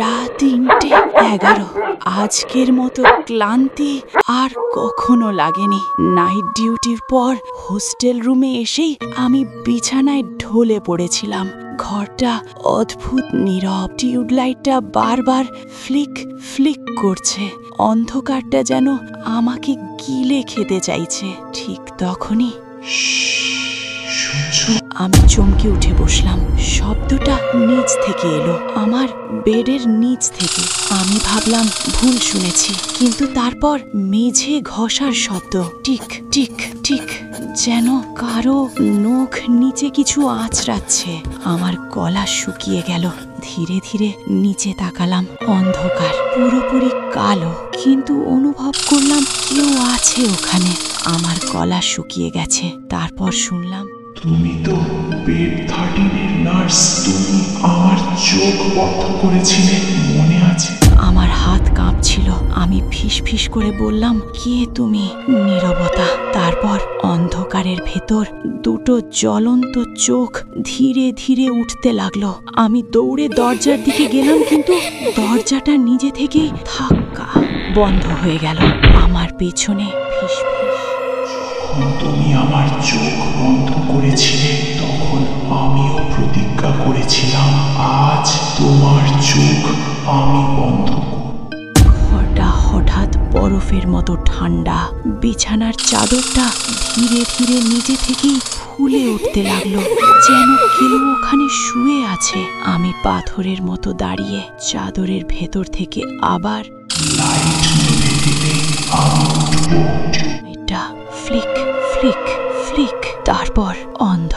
রাত ৩:১১। আজকের মতো ক্লান্তি আর কখনো লাগেনি। নাইট ডিউটির পর হোস্টেল রুমে এসেই আমি বিছানায় ঢলে পড়েছিলাম। ঘরটা অদ্ভুত নীরব। টিউবলাইটটা বারবার ফ্লিক ফ্লিক করছে। অন্ধকারটা যেন আমাকে গিলে খেতে চাইছে। ঠিক তখনই আমি চমকে উঠে বসলাম। শব্দটা নিচ থেকে এলো, আমার বেডের নিচ থেকে। আমি ভাবলাম ভুল শুনেছি, কিন্তু তারপর মেঝে ঘষার শব্দ। টিক টিক টিক, যেন কারো নখ নিচে কিছু আঁচড়াচ্ছে। আমার গলা শুকিয়ে গেল। ধীরে ধীরে নিচে তাকালাম। অন্ধকার, পুরোপুরি কালো, কিন্তু অনুভব করলাম কেউ আছে ওখানে। আমার গলা শুকিয়ে গেছে। তারপর শুনলাম, তুমি তো বেড 13-এর নার্স। তুমি আমার চোখ বন্ধ করেছিলে, মনে আছে? আমার হাত কাঁপছিল। আমি ফিস ফিস করে বললাম, কে তুমি? নীরবতা। তারপর অন্ধকারের ভেতর দুটো জ্বলন্ত চোখ ধীরে ধীরে উঠতে লাগলো। আমি দৌড়ে দরজার দিকে গেলাম, কিন্তু দরজাটা নিজে থেকেই ধাক্কা বন্ধ হয়ে গেল। আমার পেছনে ফিস ফিস। যখন তুমি আমার চোখ বন্ধ করেছিলে, তখন আমিও প্রতিজ্ঞা করেছিলাম, আজ তোমার চোখ আমি বন্ধ করব। ঘরটা হঠাৎ বরফের মতো ঠান্ডা। বিছানার চাদরটা ধীরে ধীরে নিজে থেকেই ফুলে উঠতে লাগলো, যেন কেউ ওখানে শুয়ে আছে। আমি পাথরের মতো দাঁড়িয়ে। চাদরের ভেতর থেকে আবার লাইট নিভে দিলে আমি উঠব। এটা ফ্লিক ফ্লিক ফ্লিক, তারপর অন্ধ।